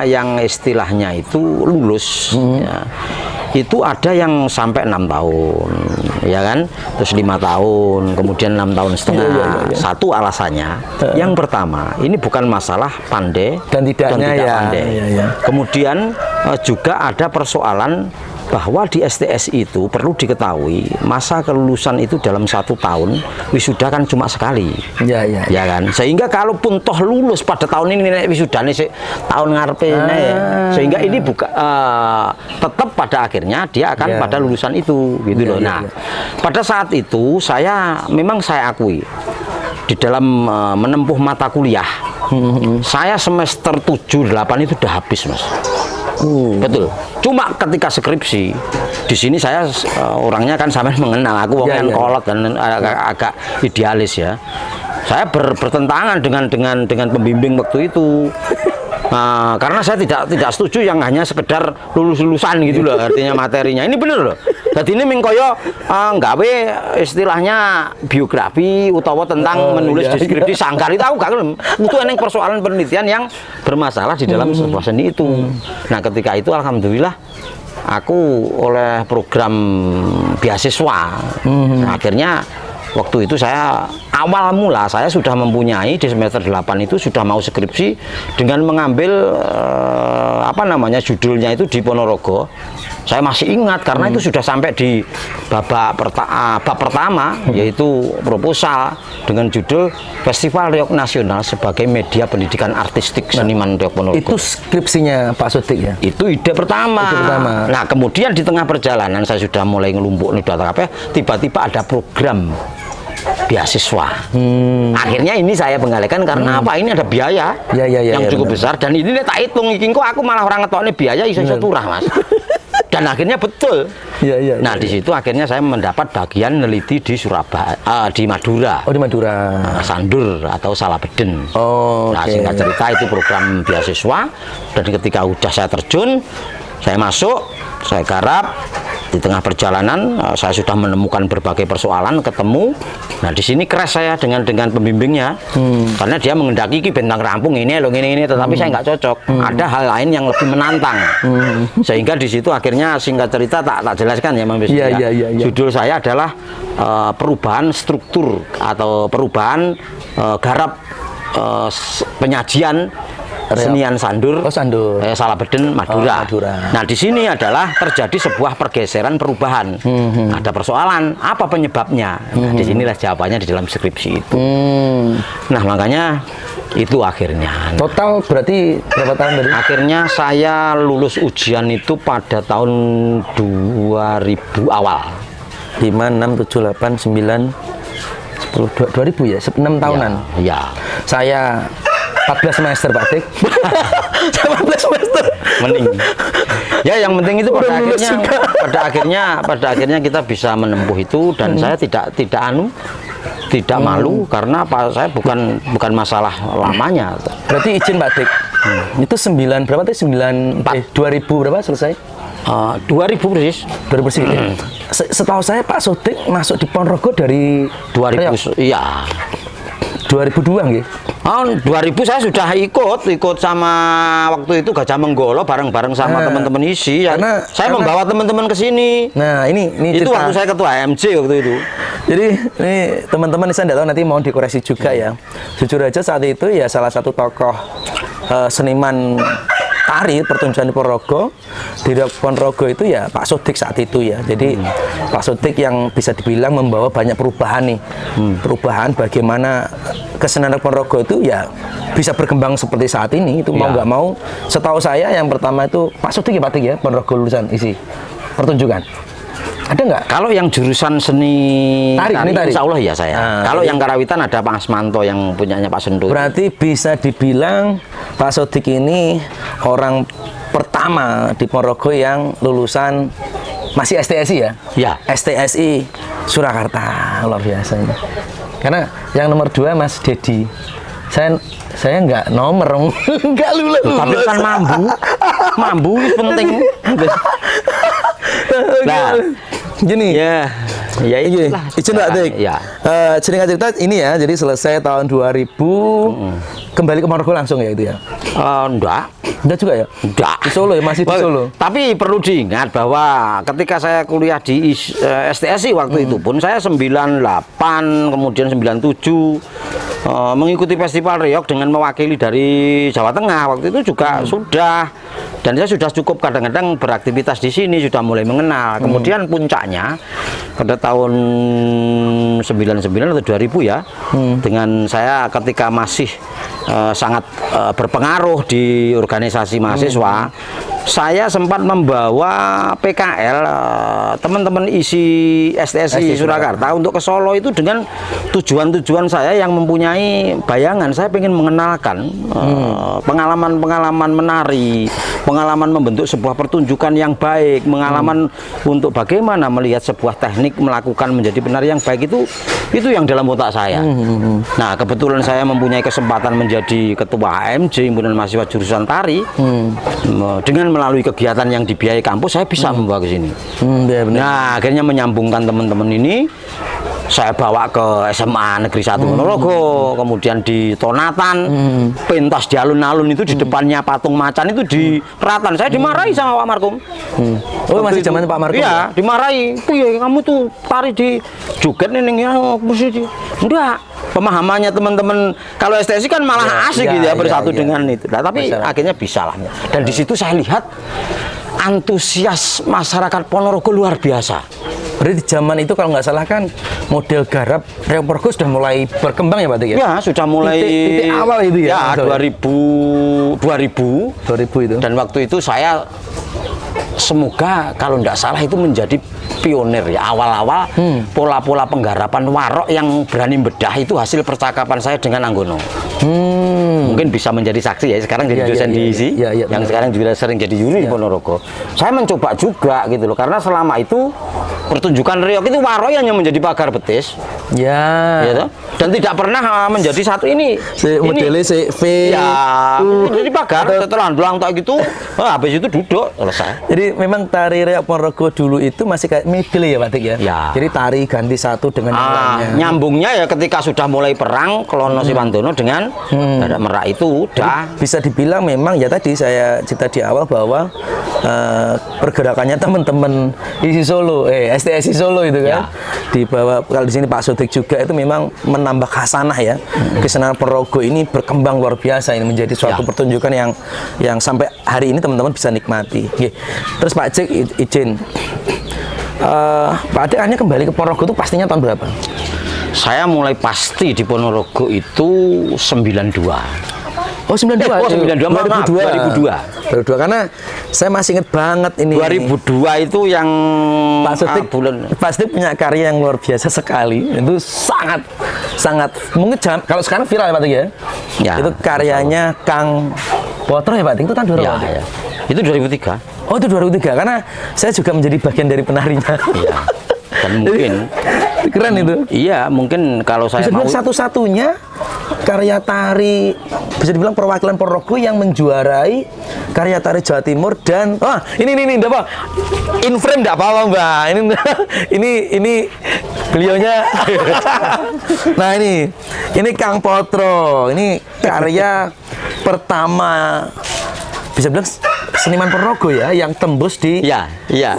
yang istilahnya itu lulus. Ya. Itu ada yang sampai 6 tahun. ya kan? Terus 5 tahun, kemudian 6 tahun setengah. Satu alasannya, yang pertama, ini bukan masalah pandai Dan tidaknya tidak ya. pandai. Kemudian juga ada persoalan bahwa di STSI itu perlu diketahui masa kelulusan itu dalam 1 tahun wisuda kan cuma sekali. Ya kan, sehingga kalaupun toh lulus pada tahun ini wisudanya tahun ngarepe sehingga ini buka tetap pada akhirnya dia akan pada lulusan itu gitu loh. Nah, pada saat itu memang saya akui di dalam menempuh mata kuliah saya semester 7, 8 itu udah habis, Mas. Betul. Cuma ketika skripsi di sini saya orangnya kan sampai mengenal aku yang kolot dan agak idealis ya. Saya bertentangan dengan pembimbing waktu itu. Karena saya tidak setuju yang hanya sekedar lulusan gitu loh, artinya materinya. Ini bener loh. Jadi ini mengkoyo nggawe istilahnya biografi utawa tentang menulis deskripsi sanggar itu aku gak gelem. Itu eneng persoalan penelitian yang bermasalah di dalam sebuah seni itu. Nah, ketika itu alhamdulillah aku oleh program beasiswa. Akhirnya waktu itu saya awal mula saya sudah mempunyai di semester 8 itu sudah mau skripsi dengan mengambil judulnya itu di Ponorogo. Saya masih ingat karena itu sudah sampai di bab pertama yaitu proposal dengan judul Festival Reog Nasional sebagai Media Pendidikan Artistik Seniman Reog Ponorogo. Itu skripsinya Pak Sodik ya? Itu ide pertama. Nah, kemudian di tengah perjalanan saya sudah mulai ngelumpuk nih tiba-tiba ada program beasiswa. Akhirnya ini saya penggalihkan karena apa? Ini ada biaya yang cukup besar dan ini tak hitung iki kok aku malah orang ngetokne biaya iso turah, Mas. Dan akhirnya betul. Nah, di situ akhirnya saya mendapat bagian neliti di Surabaya, di Madura. Oh, di Madura. Sandur atau Salabeden. Oh, nah, singkat cerita itu program beasiswa dan ketika udah saya terjun, saya masuk, saya garap. Di tengah perjalanan saya sudah menemukan berbagai persoalan, ketemu. Nah, di sini crash saya dengan pembimbingnya, karena dia mengendaki bentang rampung ini, tetapi saya nggak cocok. Ada hal lain yang lebih menantang, sehingga di situ akhirnya singkat cerita tak jelaskan ya, Mas. Judul saya adalah perubahan struktur atau perubahan garap penyajian senian sandur, Salabeden, Madura. Nah, di sini adalah terjadi sebuah pergeseran perubahan. Ada persoalan, apa penyebabnya? Nah, disinilah jawabannya di dalam skripsi itu. Nah, makanya itu akhirnya. Total berarti berapa tahun tadi? Akhirnya saya lulus ujian itu pada tahun 2000 awal. 5, 6, 7, 8, 9, 10, 2000 ya? 6 tahunan? Ya. Saya 14 semester, Pak Dik. 14 semester. Mending. Ya, yang penting itu pada akhirnya kita bisa menempuh itu dan saya tidak malu karena saya bukan masalah lamanya. Berarti izin Pak Dik. Itu 9 berapa tadi? 2000 berapa selesai? 2000 persis. 2000 persis. Setahu saya Pak Sodik masuk di Ponorogo dari 2000. Iya. 2002 nggih. 2000 saya sudah ikut sama waktu itu Gajah Menggolo bareng-bareng sama teman-teman isi. Karena membawa teman-teman ke sini. Nah, ini itu waktu saya ketua AMC waktu itu. Jadi ini teman-teman saya tidak tahu nanti mau dikoreksi juga ya. Jujur aja saat itu ya salah satu tokoh seniman tari pertunjukan di Ponorogo, di Ponorogo itu ya Pak Sodik saat itu ya. Jadi Pak Sodik yang bisa dibilang membawa banyak perubahan nih. Perubahan bagaimana kesenian Ponorogo itu ya bisa berkembang seperti saat ini. Itu mau nggak mau, setahu saya yang pertama itu Pak Sodik ya, Pak Dik ya, Ponorogo lulusan isi pertunjukan. Ada nggak? Kalau yang jurusan seni tari. Insya Allah ya saya. Kalau yang karawitan ada Pak Asmanto yang punyanya Pak Sendu. Berarti bisa dibilang Pak Sodik ini orang pertama di Ponorogo yang lulusan masih STSI ya? Ya. STSI Surakarta, luar biasa ini. Karena yang nomor 2 Mas Dedi. Saya nggak nomor, nggak lulus. Tapi kan mambu penting. Nah, gini ya, Ya Iya, itulah. izin Pak Dik. Ya. Cerita ini ya, jadi selesai tahun 2000 kembali ke Ponorogo langsung ya itu ya. Enggak. Enggak juga ya? Enggak. Di Solo ya, masih di Solo. Tapi perlu diingat bahwa ketika saya kuliah di STSI waktu itu pun saya 98 kemudian 97 mengikuti festival Riok dengan mewakili dari Jawa Tengah waktu itu juga sudah, dan saya sudah cukup kadang-kadang beraktivitas di sini, sudah mulai mengenal. Kemudian puncaknya pada tahun 99 atau 2000 ya, dengan saya ketika masih sangat berpengaruh di organisasi mahasiswa, saya sempat membawa PKL teman-teman isi STSI Surakarta untuk ke Solo itu dengan tujuan-tujuan saya yang mempunyai bayangan. Saya ingin mengenalkan pengalaman-pengalaman menari, pengalaman membentuk sebuah pertunjukan yang baik, pengalaman untuk bagaimana melihat sebuah teknik melakukan menjadi penari yang baik, itu yang dalam otak saya. Nah, kebetulan saya mempunyai kesempatan menjadi ketua HMJ himpunan mahasiswa jurusan tari. Dengan melalui kegiatan yang dibiayai kampus, saya bisa membawa ke sini. Nah, akhirnya menyambungkan teman-teman ini, saya bawa ke SMA Negeri 1 Ponorogo, kemudian di Tonatan, pentas di alun-alun itu di depannya patung macan itu di Keratan. Saya dimarahi sama Pak Markum. Oh, masih zaman Pak Markum? Iya, dimarahi. Iya, kamu tuh tari di joget nih ya, mesti enggak. Pemahamannya teman-teman kalau STSI kan malah asik gitu ya, bersatu dengan itu. Nah, tapi akhirnya bisa lah. Dan di situ saya lihat antusias masyarakat Ponorogo luar biasa. Berarti di zaman itu kalau nggak salah kan model garap Riok Ponorogo sudah mulai berkembang ya Pak Dik ya? Ya, sudah mulai titik awal itu ya? Ya, 2000 itu. Dan waktu itu saya semoga kalau nggak salah itu menjadi pionir ya, awal-awal pola-pola penggarapan warok yang berani bedah itu hasil percakapan saya dengan Anggono. Mungkin bisa menjadi saksi ya, sekarang jadi dosen di ISI, yang sekarang juga sering jadi juri di Ponorogo. Saya mencoba juga gitu loh, karena selama itu pertunjukan Riok itu warok yang menjadi pagar betis. Ya. Gitu. Dan tidak pernah menjadi satu ini. Modelnya V. Ya, jadi pagar setelah belang tak gitu, habis itu duduk selesai. Jadi memang tari Riok Ponorogo dulu itu masih kayak medley ya Pak Dik ya? Ya. Jadi tari ganti satu dengan yang lainnya. Nyambungnya ya ketika sudah mulai perang Klono Siwandono dengan Badak Merak itu udah. Jadi, bisa dibilang memang ya tadi saya cerita di awal bahwa pergerakannya teman-teman ISI Solo, STSI Solo itu kan, di bawah kalau di sini Pak Sodik juga itu memang menambah khasanah ya. Kesenian Ponorogo ini berkembang luar biasa, ini menjadi suatu pertunjukan yang sampai hari ini teman-teman bisa nikmati. Terus Pak Cik izin, Pak Adik hanya kembali ke Ponorogo itu pastinya tahun berapa? Saya mulai pasti di Ponorogo itu 92. Oh 92, 2002. Karena saya masih ingat banget ini 2002 itu yang Pak Sodik pasti punya karya yang luar biasa sekali. Itu sangat mungkin kalau sekarang viral ya Pak Dik ya? Itu karyanya Kang Potro ya Pak Dik, itu tahun berapa? Ya. Itu 2003. Oh itu 2003, karena saya juga menjadi bagian dari penarinya. Iya. Dan mungkin keren itu. Iya, mungkin kalau saya bisa dibilang satu-satunya karya tari, bisa dibilang perwakilan Ponorogo yang menjuarai karya tari Jawa Timur. Dan ini enggak apa, in frame enggak apa-apa Mbak. Ini beliaunya. Nah ini Kang Potro. Ini karya pertama bisa bilang seniman Ponorogo ya, yang tembus di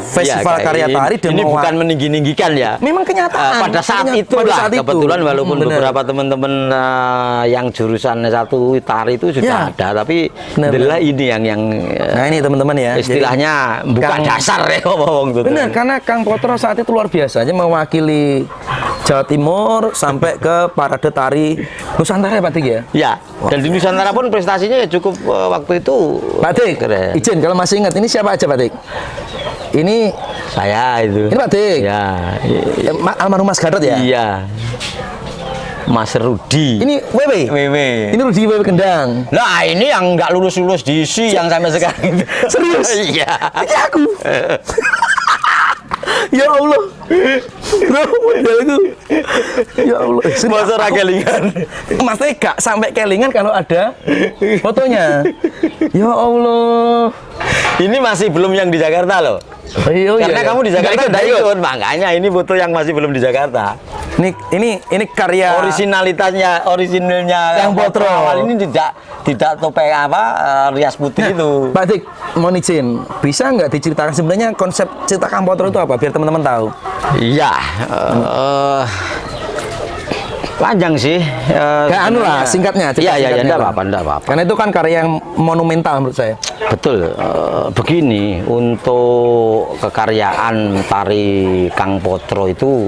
festival karya tari. Dan ini bukan meninggi-ninggikan ya, memang kenyataan pada saat itu kebetulan walaupun beberapa teman-teman yang jurusan satu tari itu sudah ada, tapi adalah ini yang nah ini teman-teman ya, istilahnya buka dasar ya ngomong gitu. Benar, karena Kang Potro saat itu luar biasa aja mewakili Jawa Timur sampai ke parade tari Nusantara ya Pak Dik ya? Ya, dan di Nusantara pun prestasinya ya cukup waktu itu. Pak Dik, izin kalau masih ingat, ini siapa aja Pak Dik? Ini saya itu. Ini Pak Dik? Ya. Almarhum Mas Gatot ya? Iya. Mas Rudi. Ini Wewe? Wewe. Ini Rudi Wewe Kendang. Nah ini yang nggak lulus-lulus di ISI yang sampai sekarang. Serius? Iya. Ini aku. Ya Allah. Bro, modelku. Ya Allah. Masa ora kelingan? Maksudnya gak sampai kelingan kalau ada fotonya. Ya Allah. Ini masih belum yang di Jakarta loh. Iya, Karena iya. kamu di Jakarta Nggak udah ikut. ikut, makanya ini foto yang masih belum di Jakarta. Ini karya Originalnya Yang Potro. awal ini tidak topeng apa rias putih itu. Pak Dik, mohon izin, bisa nggak diceritakan sebenarnya konsep cerita Kang Potro itu apa biar teman-teman tahu? Iya, panjang sih. Kayak anu lah, singkatnya. cerita Iya, iya, singkatnya enggak lah. apa-apa, enggak apa-apa. Karena itu kan karya yang monumental menurut saya. Betul, begini, untuk kekaryaan tari Kang Potro itu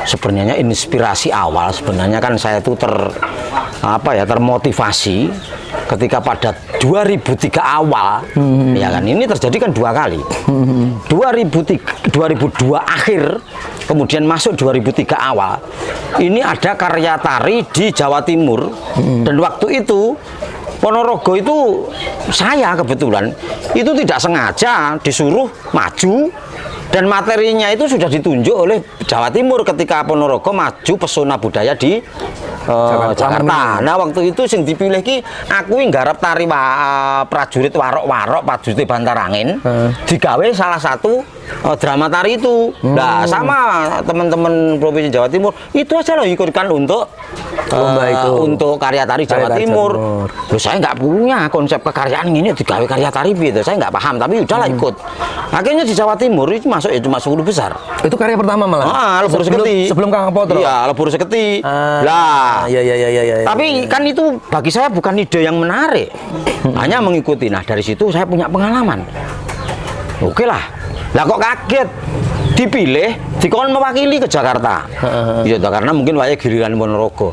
sebenarnya inspirasi awal sebenarnya kan saya itu termotivasi ketika pada 2003 awal, ya kan ini terjadi kan 2 kali. 2002 akhir, kemudian masuk 2003 awal. Ini ada karya tari di Jawa Timur, dan waktu itu Ponorogo itu saya kebetulan itu tidak sengaja disuruh maju, dan materinya itu sudah ditunjuk oleh Jawa Timur ketika Ponorogo maju pesona budaya di Jakarta. Nah waktu itu sing dipilih ki aku nggarap tari prajurit warok-warok prajurit Bantarangin, digawe salah satu drama tari itu. Nah sama teman-teman Provinsi Jawa Timur itu aja loh ikutkan untuk untuk karya tari Jawa Timur. Loh saya nggak punya konsep kekaryaan ini digawe karya tari gitu, saya nggak paham, tapi udahlah ikut. Akhirnya di Jawa Timur itu masuk cuma 10 besar. Itu karya pertama malah. Lebur Seketi. Sebelum Kang Potro. Iya, Lebur Seketi. Iya. Tapi kan itu bagi saya bukan ide yang menarik. Hanya mengikuti. Nah, dari situ saya punya pengalaman. Oke lah. Lah kok kaget dipilih dikon mewakili ke Jakarta. Iya, karena mungkin wayahe giliran Ponorogo.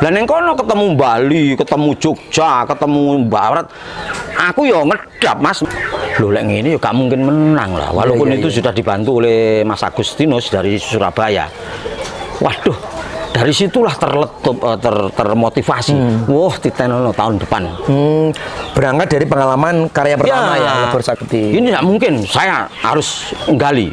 Lah ning kono ketemu Bali, ketemu Jogja, ketemu Barat. Aku yo ngedap, Mas. Loh lek ngene yo gak mungkin menang lah. Walaupun itu sudah dibantu oleh Mas Agustinus dari Surabaya. Waduh, dari situlah termotivasi. Wah, titenono tahun depan. Berangkat dari pengalaman karya pertama ya, Lebur Seketi. Ini tidak mungkin, saya harus gali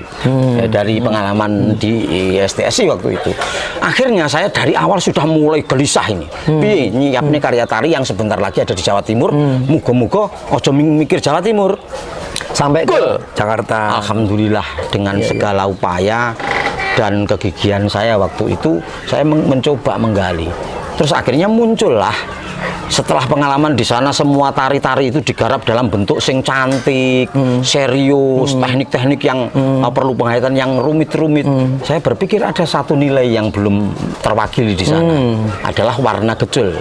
dari pengalaman di STSI waktu itu. Akhirnya saya dari awal sudah mulai gelisah ini. Piye nyiapne karya tari yang sebentar lagi ada di Jawa Timur. Muga-muga ojo mikir Jawa Timur. Sampai ke Jakarta. Alhamdulillah dengan segala upaya dan kegigihan saya waktu itu, saya mencoba menggali. Terus akhirnya muncullah setelah pengalaman di sana, semua tari-tari itu digarap dalam bentuk sing cantik, serius, teknik-teknik yang perlu penghayatan yang rumit-rumit. Saya berpikir ada satu nilai yang belum terwakili di sana, adalah warna gejol.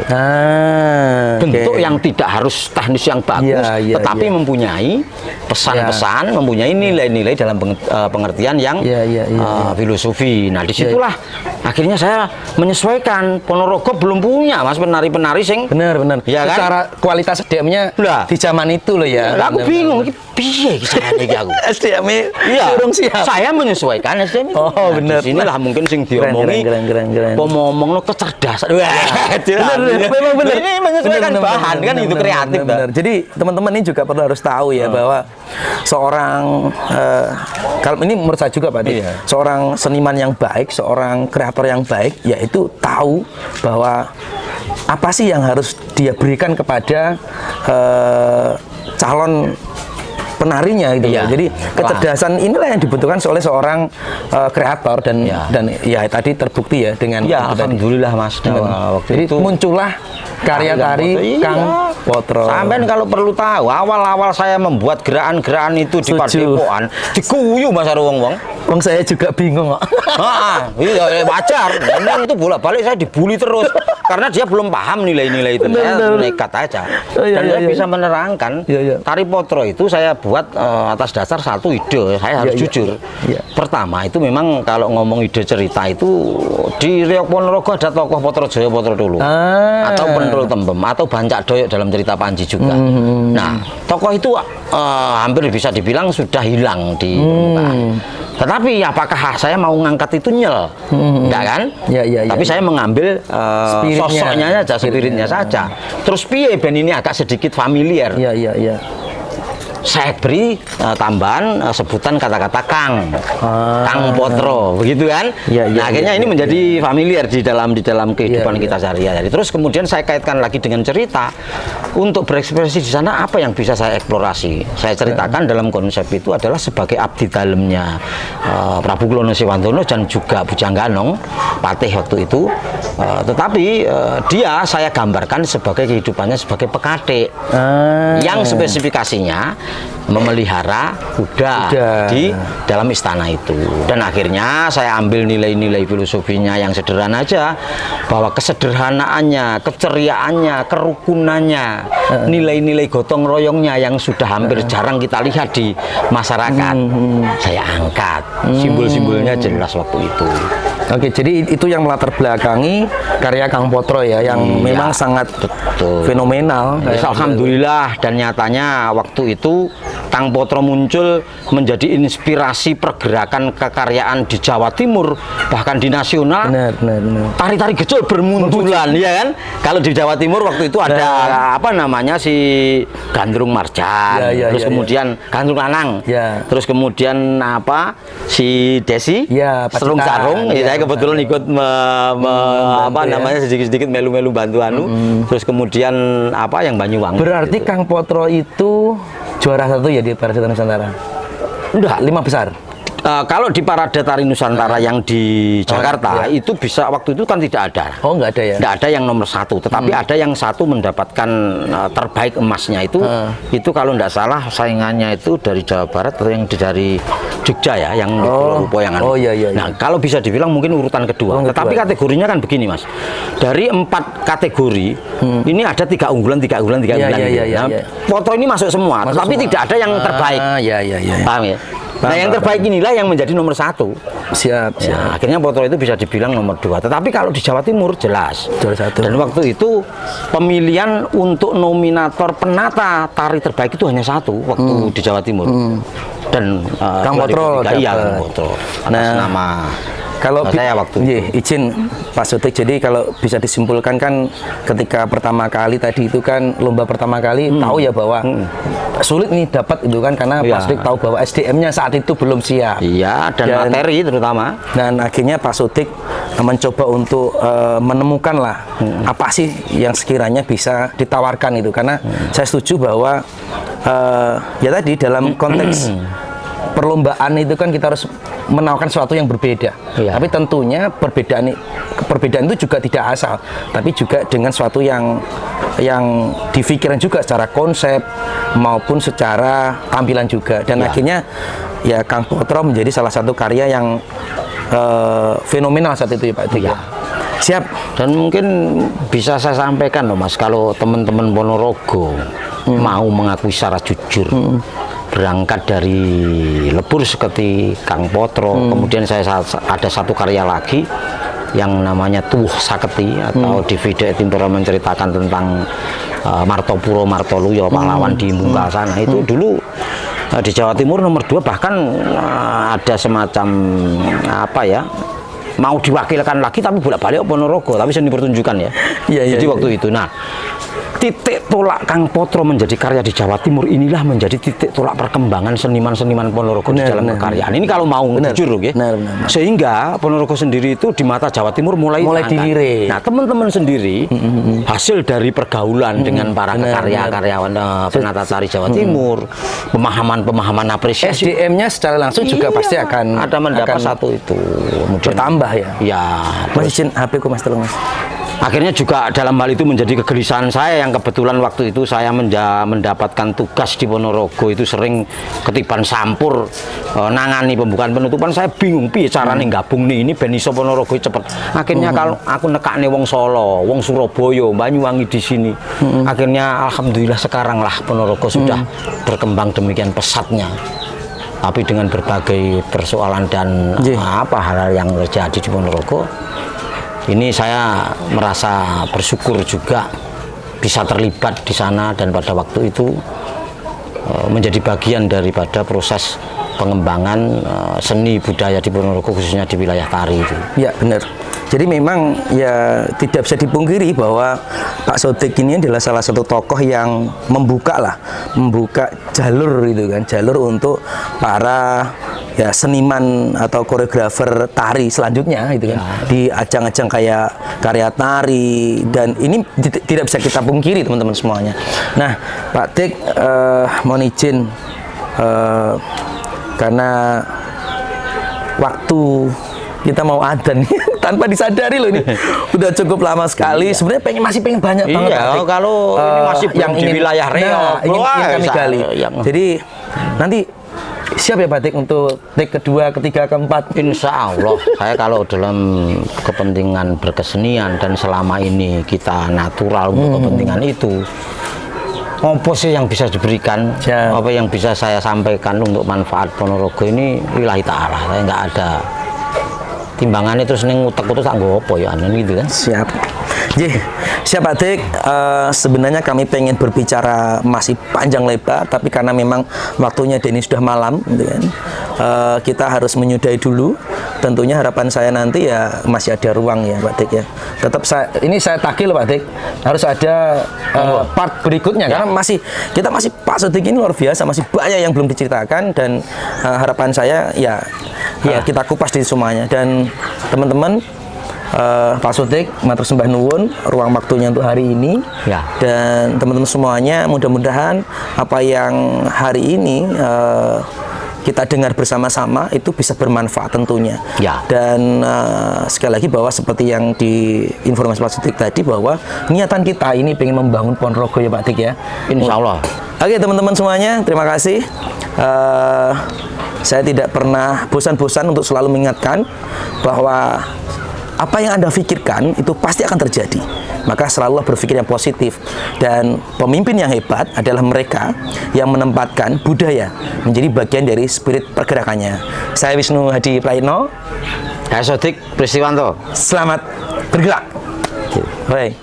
Bentuk yang tidak harus teknis yang bagus, tetapi mempunyai pesan-pesan, mempunyai nilai-nilai dalam pengertian yang filosofi. Nah, disitulah akhirnya saya menyesuaikan. Ponorogo belum punya, Mas, penari-penari sing bener. Ya kan? Secara kualitas SDM-nya di zaman itu loh ya. Aku bingung, ini piye carane iki aku. SDM-nya durung siap. Saya menyesuaikan SDM itu. Oh, bener. Disinilah mungkin sing diomongi. Keren. Ngomongno kecerdasan. Wah, memang bener. Ini menyesuaikan bahan kan itu kreatif. Bener. Jadi teman-teman ini juga perlu harus tahu ya bahwa seorang kalau ini menurut saya juga Pak Dik, seorang seniman yang baik, seorang kreator yang baik, yaitu tahu bahwa apa sih yang harus dia berikan kepada calon penarinya gitu. Jadi kecerdasan inilah yang dibutuhkan oleh seorang kreator dan ya tadi terbukti ya dengan alhamdulillah Mas. Jadi muncullah karya tari Kang Potro. Sampai kalau perlu tahu, awal-awal saya membuat gerakan-gerakan itu di Padepokan, diguyu Mas karo wong-wong. Wong saya juga bingung kok. Iya wajar. Memang itu bolak-balik saya dibully terus karena dia belum paham nilai-nilai itu. Saya nekat aja. Dan saya bisa menerangkan tari Potro itu saya buat atas dasar satu ide. Saya harus jujur. Pertama itu memang kalau ngomong ide cerita itu di Riok Ponorogo ada tokoh Potro Jaya Potro Dulu atau Pendul Tembem atau Bancak Doyok dalam cerita Panji juga. Nah, tokoh itu hampir bisa dibilang sudah hilang di permukaan. Tetapi apakah saya mau ngangkat itu nyel? Enggak kan? Tapi saya mengambil sosoknya saja, spiritnya saja. Terus piye ben ini agak sedikit familiar. saya beri tambahan sebutan kata-kata Kang Potro, begitu kan? Nah, akhirnya ini menjadi familiar di dalam kehidupan kita sehari-hari. Terus kemudian saya kaitkan lagi dengan cerita. Untuk berekspresi di sana apa yang bisa saya eksplorasi? Saya ceritakan dalam konsep itu adalah sebagai abdi dalemnya Prabu Klono Sewantana dan juga Bujangganong Patih waktu itu. Tetapi dia saya gambarkan sebagai kehidupannya sebagai pekatik yang spesifikasinya memelihara kuda di dalam istana itu. Dan akhirnya saya ambil nilai-nilai filosofinya yang sederhana aja, bahwa kesederhanaannya, keceriaannya, kerukunannya, nilai-nilai gotong royongnya yang sudah hampir jarang kita lihat di masyarakat, saya angkat. Simbol-simbolnya jelas waktu itu. Oke, jadi itu yang melatar belakangi karya Kang Potro ya, yang memang sangat fenomenal. Alhamdulillah, dan nyatanya waktu itu Kang Potro muncul menjadi inspirasi pergerakan kekaryaan di Jawa Timur, bahkan di nasional. Benar. Tari-tari gejol bermunculan, ya kan? Kalau di Jawa Timur waktu itu ada apa namanya si Gandrung Marjan, terus kemudian Gandrung Lanang, terus kemudian apa si Desi, Serung Sarung. Saya kebetulan ikut apa namanya sedikit-sedikit melu-melu bantu terus kemudian apa yang Banyuwangi. Berarti gitu. Kang Potro itu juara 1 ya di Parade Tari Nusantara? Enggak, 5 besar. Kalau di Parade Tari Nusantara yang di Jakarta itu bisa waktu itu kan tidak ada. Oh, nggak ada ya? Nggak ada yang nomor 1, tetapi ada yang 1 mendapatkan terbaik emasnya itu. Itu kalau nggak salah saingannya itu dari Jawa Barat atau yang dari Jogja ya, yang Rupo yang iya. Nah, kalau bisa dibilang mungkin urutan kedua. Tetapi kategorinya kan begini, Mas. Dari 4 kategori, ini ada 3 unggulan. Nah, Potro ini masuk semua, tapi tidak ada yang terbaik. Paham ya? Nah, yang terbaik inilah yang menjadi nomor 1. Siap. Ya, akhirnya Potro itu bisa dibilang nomor 2. Tetapi kalau di Jawa Timur jelas juara 1. Dan waktu itu pemilihan untuk nominator penata tari terbaik itu hanya 1 waktu di Jawa Timur. Dan Kang Potro. Kang Potro. Atas nama kalau saya waktu itu. Izin Pak Sodik, jadi kalau bisa disimpulkan kan ketika pertama kali tadi itu kan lomba pertama kali tahu ya bahwa sulit nih dapat itu kan, karena Pak Sodik tahu bahwa SDM-nya saat itu belum siap. Iya, dan materi terutama. Dan akhirnya Pak Sodik mencoba untuk menemukan lah apa sih yang sekiranya bisa ditawarkan itu, karena saya setuju bahwa ya tadi dalam konteks perlombaan itu kan kita harus menawarkan sesuatu yang berbeda. Tapi tentunya perbedaan itu juga tidak asal, tapi juga dengan sesuatu yang difikirkan juga secara konsep maupun secara tampilan juga. Dan akhirnya ya Kang Potro menjadi salah satu karya yang fenomenal saat itu ya Pak. Siap. Dan mungkin bisa saya sampaikan loh Mas, kalau teman-teman Ponorogo mau mengakui secara jujur, berangkat dari lebur seperti Kang Potro, kemudian saya ada satu karya lagi yang namanya Tuwuh Saketi atau Divide Timpura menceritakan tentang Martopuro Martoluyo, pahlawan di Bungkal sana. Itu dulu di Jawa Timur nomor 2, bahkan ada semacam apa ya, mau diwakilkan lagi tapi bolak-balik Ponorogo, tapi seni pertunjukan ya. Jadi waktu itu, nah titik tolak Kang Potro menjadi karya di Jawa Timur inilah menjadi titik tolak perkembangan seniman-seniman Ponorogo di dalam kekaryaan. Ini kalau mau jujur loh, sehingga Ponorogo sendiri itu di mata Jawa Timur mulai dilirik. Nah, teman-teman sendiri hasil dari pergaulan dengan para karyawan penata tari Jawa Timur, pemahaman apresiasi SDM-nya secara langsung juga pasti akan ada mendapat satu itu bertambah ya. Mas izin HP ku Mas, tolong Mas. Akhirnya juga dalam hal itu menjadi kegelisahan saya, yang kebetulan waktu itu saya mendapatkan tugas di Ponorogo itu sering ketiban sampur nangani pembukaan penutupan. Saya bingung piye carane gabung nih ini ben iso Ponorogo cepet. Akhirnya kalau aku nekakne wong Solo, wong Surabaya, Banyuwangi di sini. Akhirnya alhamdulillah sekarang lah Ponorogo sudah berkembang demikian pesatnya. Tapi dengan berbagai persoalan dan hal-hal yang terjadi di Ponorogo, ini saya merasa bersyukur juga bisa terlibat di sana dan pada waktu itu menjadi bagian daripada proses pengembangan seni budaya di Ponorogo, khususnya di wilayah tari itu. Ya benar. Jadi memang ya tidak bisa dipungkiri bahwa Pak Sodik ini adalah salah satu tokoh yang membuka jalur gitu kan, jalur untuk para ya seniman atau koreografer tari selanjutnya gitu kan, di ajang-ajang kayak karya tari, dan ini tidak bisa kita pungkiri teman-teman semuanya. Nah, Pak Dik mohon izin karena waktu kita mau adzan tanpa disadari loh, ini udah cukup lama sekali. Sebenarnya masih pengen banyak banget. Iya, kalau ini masih belum di wilayah Riau, ingin kami gali. Jadi nanti siap ya Pak Dik untuk take kedua, ketiga, keempat? Insya Allah, saya kalau dalam kepentingan berkesenian dan selama ini kita natural untuk kepentingan itu, apa sih yang bisa diberikan, apa yang bisa saya sampaikan untuk manfaat Ponorogo ini, lillahi ta'ala. Saya nggak ada timbangannya terus neng utek-utek tak apa ya aneh gitu kan. Siap. Siap Pak Dik. Sebenarnya kami pengen berbicara masih panjang lebar, tapi karena memang waktunya Denny sudah malam gitu kan, kita harus menyudahi dulu. Tentunya harapan saya nanti ya masih ada ruang ya Pak Dik ya. Tetap saya tagih loh Pak Dik, harus ada part berikutnya karena kita masih Pak Sodik ini luar biasa, masih banyak yang belum diceritakan, dan harapan saya ya kita kupas di semuanya. Dan teman-teman, Pak Sodik matur sembah nuwun ruang waktunya untuk hari ini, dan teman-teman semuanya, mudah-mudahan apa yang hari ini kita dengar bersama-sama itu bisa bermanfaat tentunya. Dan sekali lagi bahwa seperti yang di informasi Pak Sodik tadi, bahwa niatan kita ini pengen membangun Ponorogo ya Pak Dik ya. Insya Allah. Oke teman-teman semuanya, terima kasih. Saya tidak pernah bosan-bosan untuk selalu mengingatkan bahwa apa yang Anda pikirkan itu pasti akan terjadi. Maka selalu berpikir yang positif, dan pemimpin yang hebat adalah mereka yang menempatkan budaya menjadi bagian dari spirit pergerakannya. Saya Wisnu Hadi Praitno. Saya Sodik Pristiwanto. Selamat bergerak. Baik.